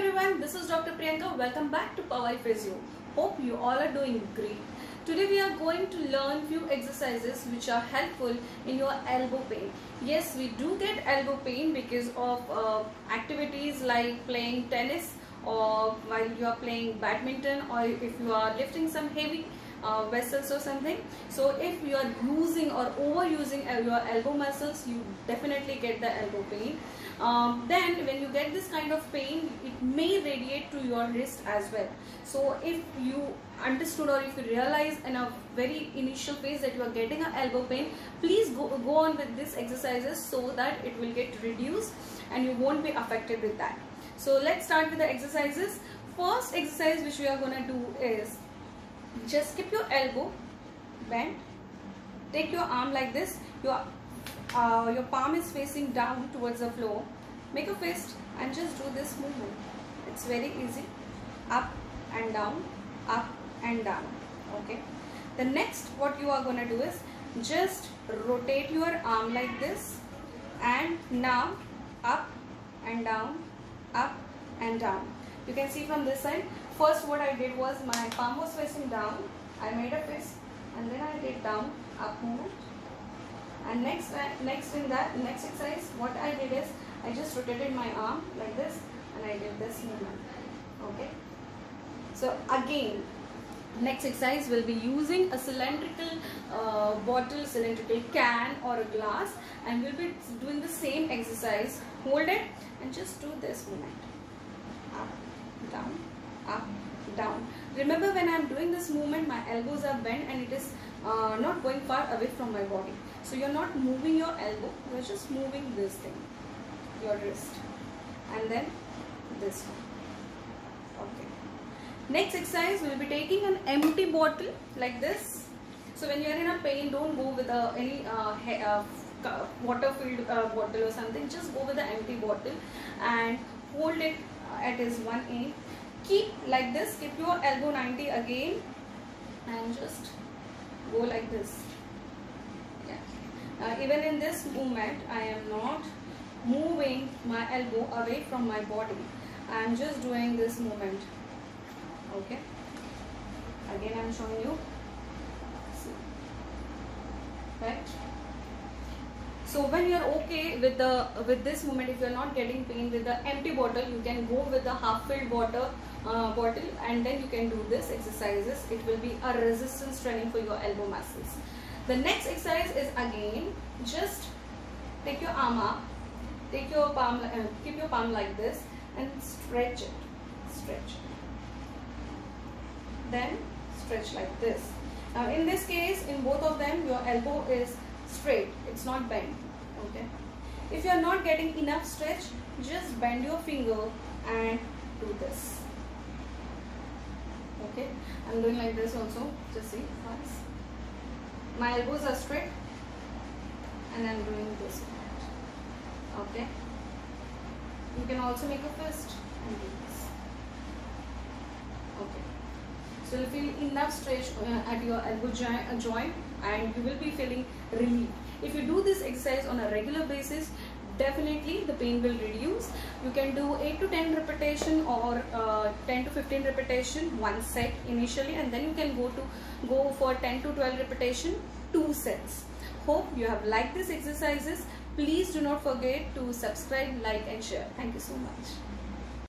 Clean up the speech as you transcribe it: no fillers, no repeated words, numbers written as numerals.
everyone, this is Dr. Priyanka. Welcome back to Power Physio. Hope you all are doing great. Today we are going to learn few exercises which are helpful in your elbow pain. Yes, we do get elbow pain because of activities like playing tennis or while you are playing badminton, or if you are lifting some heavy vessels or something. So if you are using or overusing your elbow muscles, you definitely get the elbow pain. Then when you get this kind of pain, it may radiate to your wrist as well. So if you understood or if you realize in a very initial phase that you are getting an elbow pain, please go on with these exercises so that it will get reduced and you won't be affected with that. So let's start with the exercises. First exercise which we are going to do is just keep your elbow bent, take your arm like this, your palm is facing down towards the floor, make a fist and just do this movement. It's very easy, up and down, up and down. Okay, the next what you are going to do is just rotate your arm like this, and now up and down, up and down. You can see from this side. First what I did was my palm was facing down, I made a fist and then I did down, up movement. And next exercise what I did is I just rotated my arm like this and I did this movement. Okay, so again next exercise will be using a cylindrical bottle, cylindrical can or a glass, and we'll be doing the same exercise. Hold it and just do this movement, up, down, up, down. Remember, when I am doing this movement, my elbows are bent and it is not going far away from my body. So you're not moving your elbow, you're just moving this thing, your wrist, and then this one. Okay. Next exercise, we'll be taking an empty bottle like this. So when you're in a pain, don't go with any water-filled bottle or something. Just go with the empty bottle and hold it at its one end. Keep like this, keep your elbow 90 again and just go like this. Yeah. Even in this movement, I am not moving my elbow away from my body. I am just doing this movement. Okay. Again, I am showing you. See. Right. So when you are okay with this movement, if you are not getting pain with the empty bottle, you can go with the half-filled bottle, and then you can do this exercises. It will be a resistance training for your elbow muscles. The next exercise is again just take your arm up, take your palm, keep your palm like this, and stretch it, stretch. Then stretch like this. Now in this case, in both of them, your elbow is straight, it's not bent. Okay, if you are not getting enough stretch, just bend your finger and do this. Okay, I'm doing like this also. Just see once. My elbows are straight and I'm doing this. Okay, you can also make a fist and do this. Okay, so you'll feel enough stretch at your elbow joint and you will be feeling relief. If you do this exercise on a regular basis, definitely the pain will reduce. You can do 8 to 10 repetition or 10 to 15 repetition, one set initially, and then you can go for 10 to 12 repetition, 2 sets. Hope you have liked these exercises. Please do not forget to subscribe, like and share. Thank you so much.